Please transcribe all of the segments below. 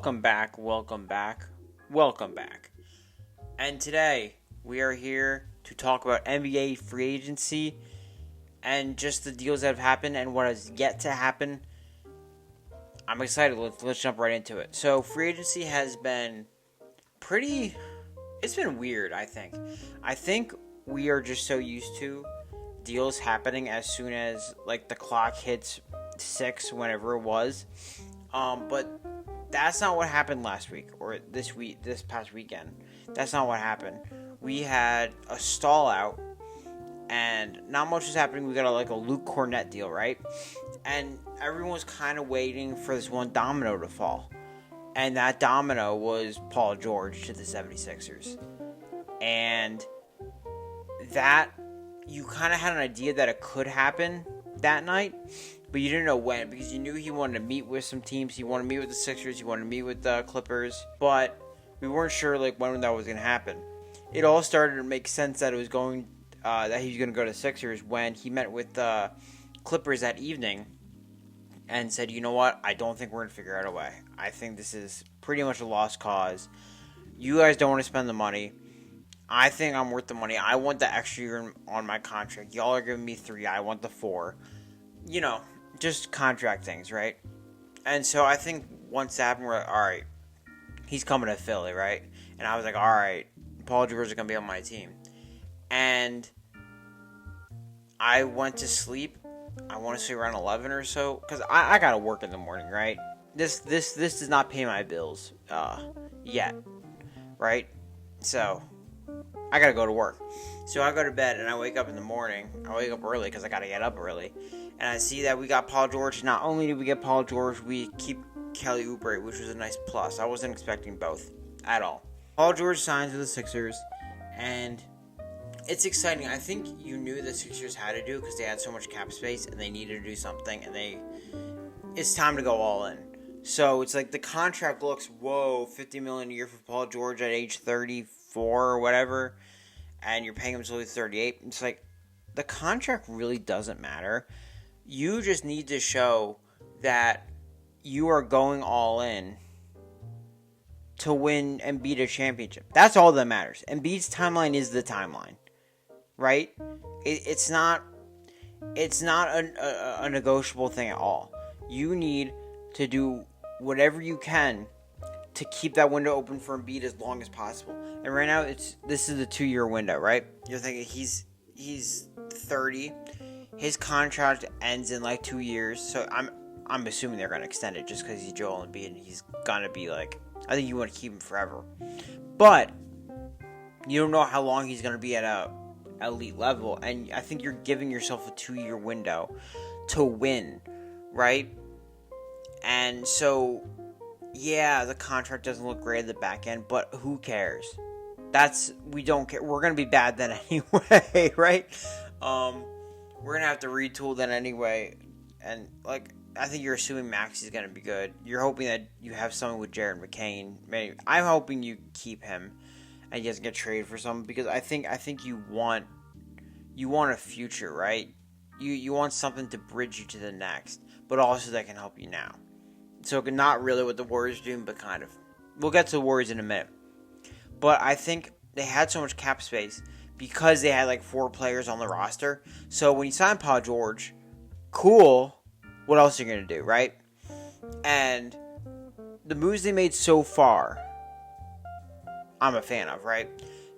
Welcome back, welcome back, welcome back. And today we are here to talk about NBA free agency and just the deals that have happened and what has yet to happen. I'm excited. Let's jump right into it. So free agency has been it's been weird, I think. I think we are just so used to deals happening as soon as like the clock hits 6, whenever it was. But that's not what happened last week or this past weekend. That's not what happened. We had a stall out and not much was happening. We got a Luke Cornett deal, right? And everyone was kind of waiting for this one domino to fall. And that domino was Paul George to the 76ers. And that, you kind of had an idea that it could happen that night, but you didn't know when, because you knew he wanted to meet with some teams. He wanted to meet with the Sixers. He wanted to meet with the Clippers, but we weren't sure when that was going to happen. It all started to make sense that it was going that he was going to go to the Sixers when he met with the Clippers that evening and said, "You know what? I don't think we're going to figure out a way. I think this is pretty much a lost cause. You guys don't want to spend the money. I think I'm worth the money. I want the extra year on my contract. Y'all are giving me 3. I want the 4. Just contract things, right?" And so I think once that happened, we're like, all right, he's coming to Philly, right? And I was like, all right, Paul George is going to be on my team. And I went to sleep, I want to say around 11 or so, because I got to work in the morning, right? This does not pay my bills yet, right? So I got to go to work. So I go to bed and I wake up in the morning. I wake up early because I got to get up early. And I see that we got Paul George. Not only did we get Paul George, we keep Kelly Oubre, which was a nice plus. I wasn't expecting both at all. Paul George signs with the Sixers, and it's exciting. I think you knew the Sixers had to do because they had so much cap space and they needed to do something, and it's time to go all in. So it's like the contract looks, whoa, $50 million a year for Paul George at age 34 or whatever, and you're paying him until he's 38. It's like the contract really doesn't matter. You just need to show that you are going all in to win and beat a championship. That's all that matters. Embiid's timeline is the timeline, right? It's not a negotiable thing at all. You need to do whatever you can to keep that window open for Embiid as long as possible. And right now, this is a 2-year window, right? You're thinking he's 30. His contract ends in 2 years, so I'm assuming they're going to extend it just because he's Joel Embiid and he's going to be I think you want to keep him forever. But you don't know how long he's going to be at a elite level, and I think you're giving yourself a 2-year window to win, right? And so, yeah, the contract doesn't look great at the back end, but who cares? We don't care. We're going to be bad then anyway, right? We're going to have to retool then anyway. And, I think you're assuming Maxi's going to be good. You're hoping that you have someone with Jared McCain. Maybe I'm hoping you keep him and he doesn't get traded for someone, because I think you want a future, right? You want something to bridge you to the next, but also that can help you now. So not really what the Warriors are doing, but kind of. We'll get to the Warriors in a minute. But I think they had so much cap space because they had 4 players on the roster. So when you sign Paul George, cool. What else are you going to do, right? And the moves they made so far, I'm a fan of, right?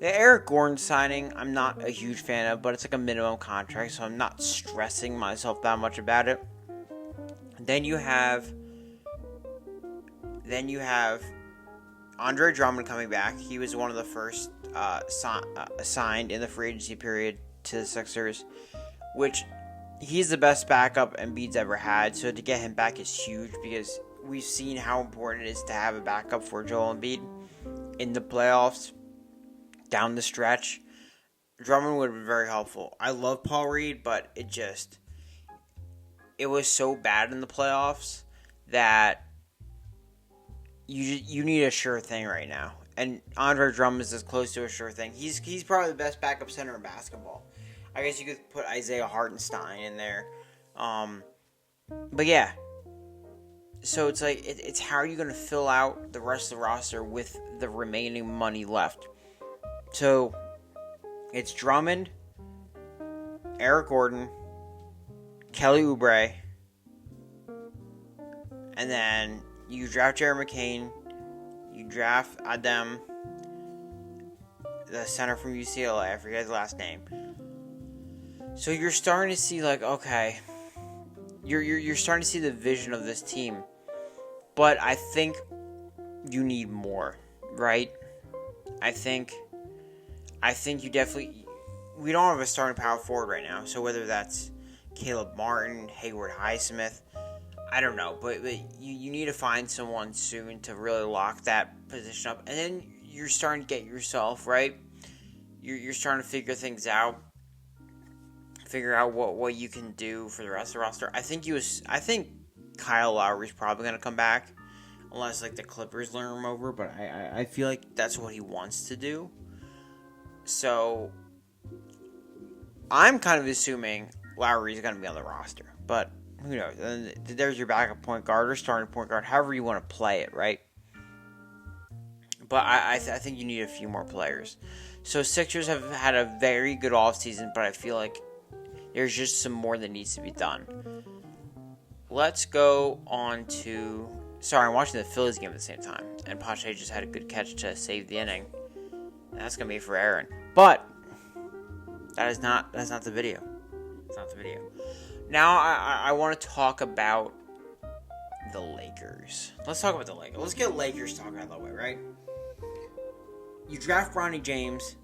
The Eric Gordon signing, I'm not a huge fan of, but it's a minimum contract, so I'm not stressing myself that much about it. Then you have Andre Drummond coming back. He was one of the first signed in the free agency period to the Sixers, which he's the best backup Embiid's ever had. So to get him back is huge, because we've seen how important it is to have a backup for Joel Embiid in the playoffs down the stretch. Drummond would have been very helpful. I love Paul Reed, but it was so bad in the playoffs that you need a sure thing right now. And Andre Drummond is as close to a sure thing. He's probably the best backup center in basketball. I guess you could put Isaiah Hartenstein in there. But yeah. So it's like, it's how are you going to fill out the rest of the roster with the remaining money left? So it's Drummond, Eric Gordon, Kelly Oubre, and then you draft Jared McCain, you draft Adem, the center from UCLA, I forget his last name. So you're starting to see, like, okay, you're starting to see the vision of this team, but I think you need more, right? I think you definitely, we don't have a starting power forward right now, so whether that's Caleb Martin, Hayward Highsmith, I don't know, but you need to find someone soon to really lock that position up, and then you're starting to get yourself, right? You're starting to figure things out, figure out what you can do for the rest of the roster. I think Kyle Lowry's probably going to come back, unless, like, the Clippers lure him over, but I feel like that's what he wants to do. So I'm kind of assuming Lowry's going to be on the roster, but who knows? And there's your backup point guard or starting point guard, however you want to play it, right? But I think you need a few more players. So Sixers have had a very good offseason, but I feel like there's just some more that needs to be done. Let's go on to... Sorry, I'm watching the Phillies game at the same time, and Pache just had a good catch to save the inning. And that's going to be for Aaron. But that's not the video. It's not the video. Now I want to talk about the Lakers. Let's talk about the Lakers. Let's get Lakers talk out of the way, right? You draft Bronny James,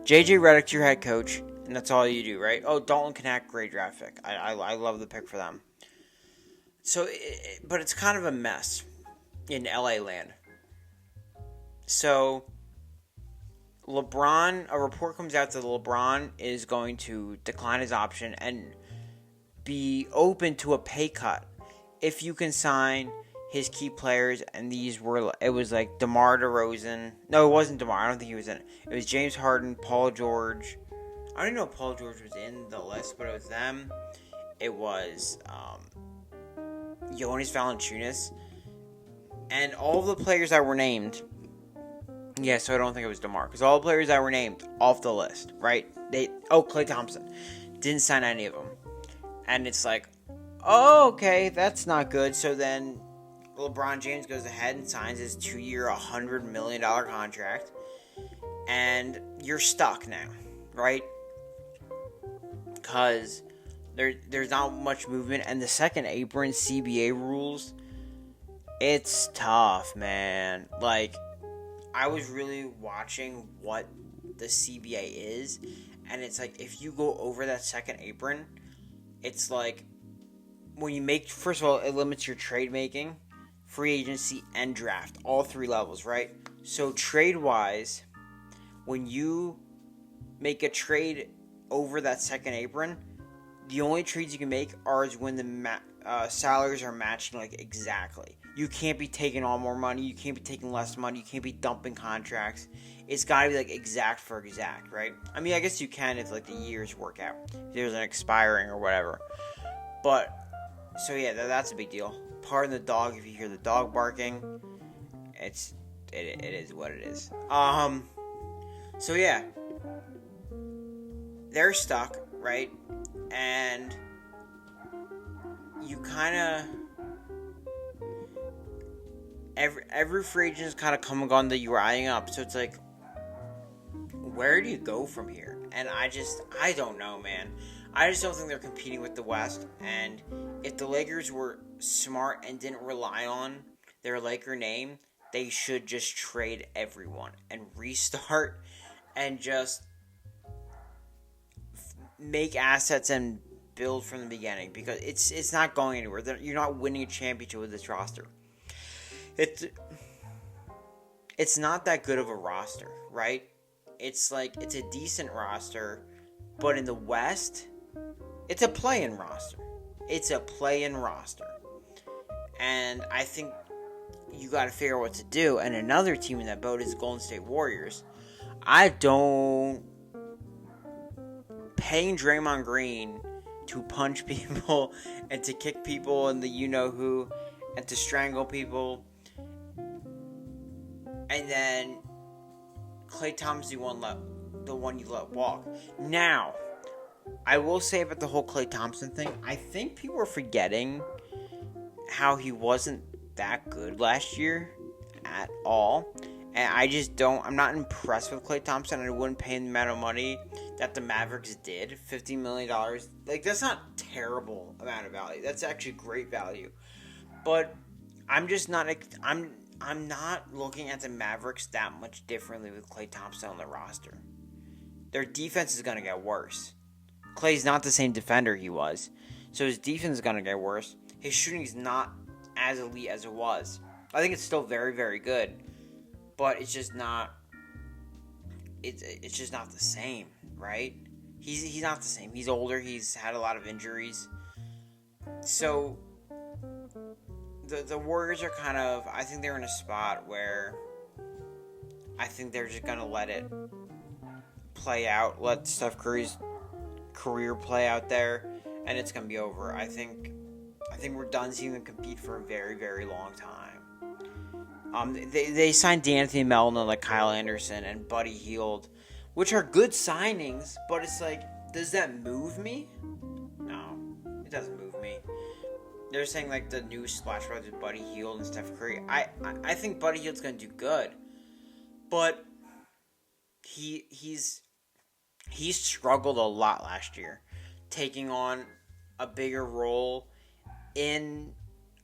JJ Redick's your head coach, and that's all you do, right? Oh, Dalton Knecht, great draft pick. I love the pick for them. So, but it's kind of a mess in LA land. So, LeBron, a report comes out that LeBron is going to decline his option and be open to a pay cut if you can sign his key players, and it was like DeMar DeRozan. No, it wasn't DeMar. I don't think he was in it. It was James Harden, Paul George. I didn't know Paul George was in the list, but it was them. It was Jonas Valanciunas, and all of the players that were named. Yeah, so I don't think it was DeMar, because all the players that were named off the list, right? Klay Thompson didn't sign any of them, and it's like, oh, okay, that's not good. So then LeBron James goes ahead and signs his 2-year, $100 million contract, and you're stuck now, right? Because there's not much movement, and the second apron CBA rules, it's tough, man. Like, I was really watching what the CBA is, and it's like, if you go over that second apron, it's like, when you make, first of all, it limits your trade making, free agency, and draft, all three levels, right? So trade-wise, when you make a trade over that second apron, the only trades you can make are when the salaries are matching, like, exactly. You can't be taking on more money, you can't be taking less money, you can't be dumping contracts. It's got to be, like, exact for exact, right? I mean, I guess you can if, like, the years work out, if there's an expiring or whatever. But, so yeah, that's a big deal. Pardon the dog if you hear the dog barking. It is what it is. So yeah, they're stuck, right? And you kind of, every free agent is kind of come and gone that you're eyeing up. So it's like, where do you go from here? And I don't know, man. I just don't think they're competing with the West. And if the Lakers were smart and didn't rely on their Laker name, they should just trade everyone and restart and just make assets and build from the beginning, because it's not going anywhere. You're not winning a championship with this roster. It's not that good of a roster, right? It's like, it's a decent roster, but in the West, it's a play-in roster. It's a play-in roster. And I think you got to figure out what to do. And another team in that boat is Golden State Warriors. Paying Draymond Green to punch people and to kick people and the you-know-who and to strangle people. And then Klay Thompson, the one you let walk. Now, I will say about the whole Klay Thompson thing, I think people are forgetting how he wasn't that good last year at all. And I'm not impressed with Klay Thompson. I wouldn't pay him the amount of money that the Mavericks did, $50 million. Like, that's not terrible amount of value. That's actually great value. But I'm just not, I'm not looking at the Mavericks that much differently with Klay Thompson on the roster. Their defense is going to get worse. Klay's not the same defender he was, so his defense is going to get worse. His shooting is not as elite as it was. I think it's still very, very good, but it's just not. It's just not the same, right? He's not the same. He's older. He's had a lot of injuries. So the Warriors are kind of. I think they're in a spot where I think they're just gonna let it play out. Let Steph Curry's career play out there, and it's gonna be over. I think we're done seeing them compete for a very, very long time. They signed D'Anthony Melton, like Kyle Anderson and Buddy Hield, which are good signings, but it's like, does that move me? No, it doesn't move me. They're saying like the new splash brothers with Buddy Hield and Steph Curry. I think Buddy Hield's gonna do good, but he's struggled a lot last year, taking on a bigger role in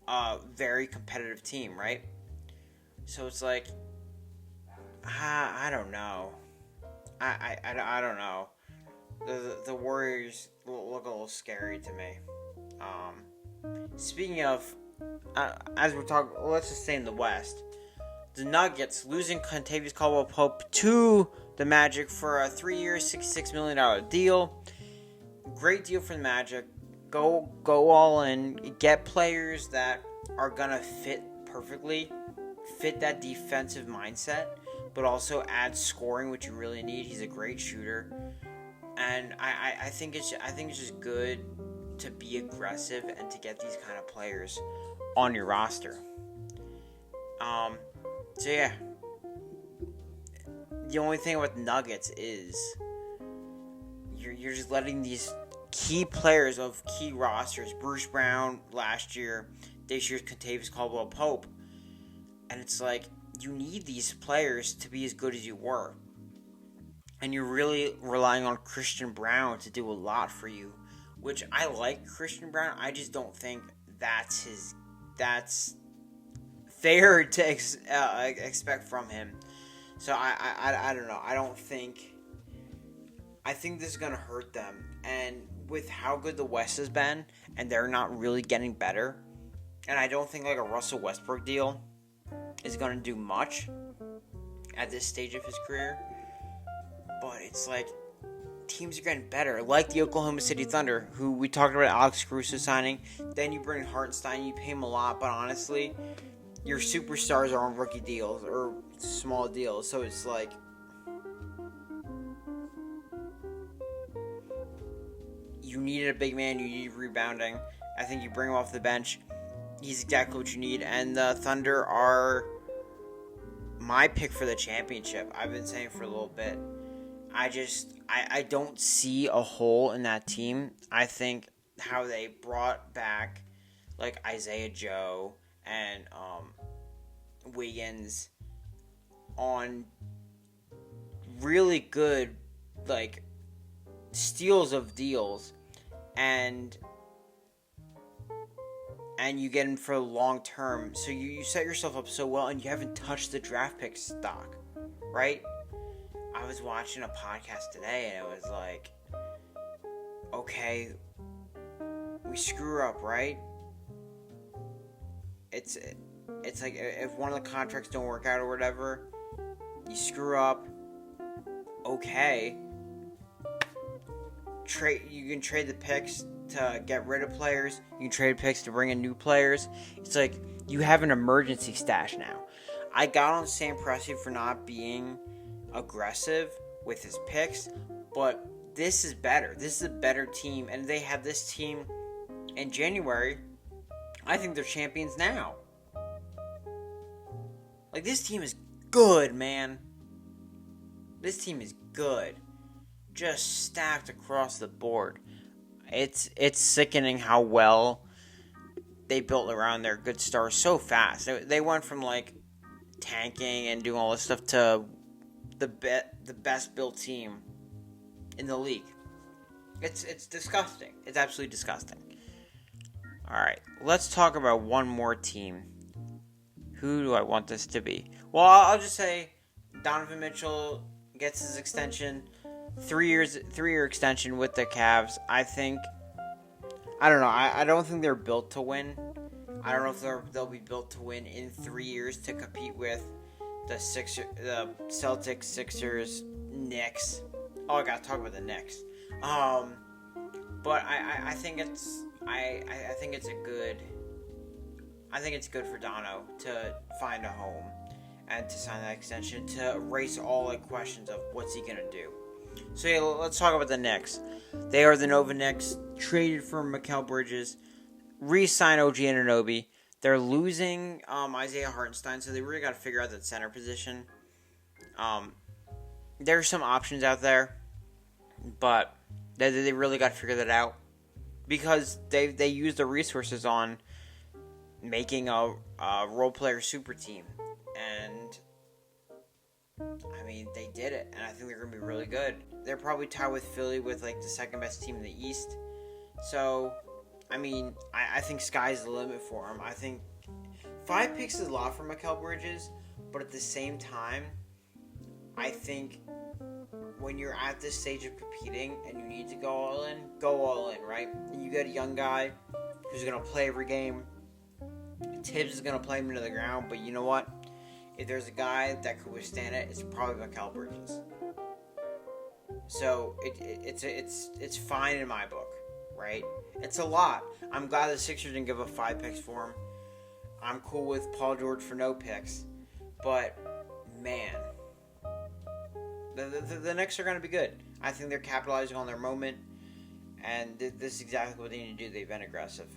a very competitive team, right? So it's like, I don't know. I don't know. The Warriors look a little scary to me. Speaking of, as we're talking, let's just say in the West, the Nuggets losing Kentavious Caldwell-Pope to the Magic for a 3-year, $66 million deal. Great deal for the Magic. Go all in. Get players that are going to fit perfectly. Fit that defensive mindset. But also add scoring, which you really need. He's a great shooter. And I think it's just good to be aggressive and to get these kind of players on your roster. So yeah. The only thing with Nuggets is you're just letting these key players of key rosters, Bruce Brown last year, this year's Kentavious Caldwell-Pope, and it's like, you need these players to be as good as you were. And you're really relying on Christian Braun to do a lot for you, which I like Christian Braun. I just don't think that's fair to expect from him. So I don't know. I think this is going to hurt them. And with how good the West has been, and they're not really getting better, and I don't think like a Russell Westbrook deal is going to do much at this stage of his career. But it's like, teams are getting better. Like the Oklahoma City Thunder, who we talked about Alex Caruso signing. Then you bring Hartenstein, you pay him a lot, but honestly, your superstars are on rookie deals or small deals. So it's like, you needed a big man, you need rebounding. I think you bring him off the bench. He's exactly what you need. And the Thunder are my pick for the championship. I've been saying for a little bit. I don't see a hole in that team. I think how they brought back like Isaiah Joe and Wiggins on really good like steals of deals, and you get them for long term, so you set yourself up so well, and you haven't touched the draft pick stock, right? I was watching a podcast today, and it was like, okay, we screw up, right? It's like if one of the contracts don't work out or whatever, you screw up. Okay, you can trade the picks to get rid of players. You can trade picks to bring in new players. It's like you have an emergency stash now. I got on Sam Presti for not being aggressive with his picks, but this is better. This is a better team, and they had this team in January I think they're champions now. Like, this team is good, man. This team is good. Just stacked across the board. It's sickening how well they built around their good stars so fast. They went from, like, tanking and doing all this stuff to the best built team in the league. It's disgusting. It's absolutely disgusting. Alright, let's talk about one more team. Who do I want this to be? Well, I'll just say Donovan Mitchell gets his extension. 3-year extension with the Cavs. I don't know. I don't think they're built to win. I don't know if they'll be built to win in 3 years to compete with the Celtics, Sixers, Knicks. Oh, I gotta talk about the Knicks. But I think it's good for Dono to find a home and to sign that extension to erase all the questions of what's he gonna do. So yeah, let's talk about the Knicks. They are the Nova Knicks, traded for Mikal Bridges, re-sign OG Anunoby. They're losing Isaiah Hartenstein, so they really got to figure out that center position. There's some options out there, but they really got to figure that out because they use the resources on making a role player super team, and I mean they did it, and I think they're gonna be really good. They're probably tied with Philly with like the second best team in the East. So, I mean, I think sky's the limit for them. I think 5 picks is a lot for Mikal Bridges, but at the same time, I think when you're at this stage of competing and you need to go all in, right? And you get a young guy who's going to play every game. Tibbs is going to play him into the ground, but you know what? If there's a guy that could withstand it, it's probably Mikal Bridges. So it's fine in my book, right? It's a lot. I'm glad the Sixers didn't give up 5 picks for him. I'm cool with Paul George for no picks, but man, the Knicks are going to be good. I think they're capitalizing on their moment, and this is exactly what they need to do. They've been aggressive.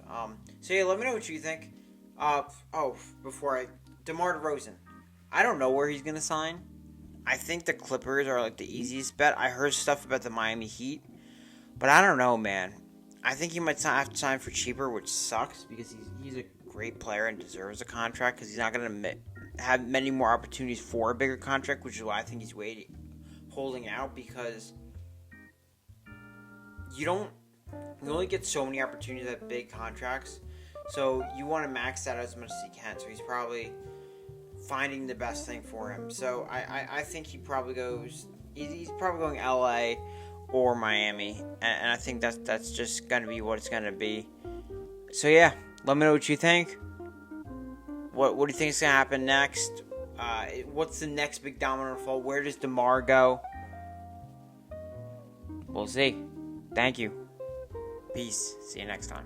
So yeah, let me know what you think. DeMar DeRozan. I don't know where he's going to sign. I think the Clippers are like the easiest bet. I heard stuff about the Miami Heat, but I don't know, man. I think he might have to sign for cheaper, which sucks because he's a great player and deserves a contract because he's not going to have many more opportunities for a bigger contract, which is why I think he's holding out because you only get so many opportunities at big contracts, so you want to max that as much as you can. So he's probably finding the best thing for him. So I think he probably goes. He's probably going LA or Miami, and I think that's just going to be what it's going to be. So yeah, let me know what you think. What do you think is going to happen next? What's the next big domino to fall? Where does DeMar go? We'll see. Thank you. Peace. See you next time.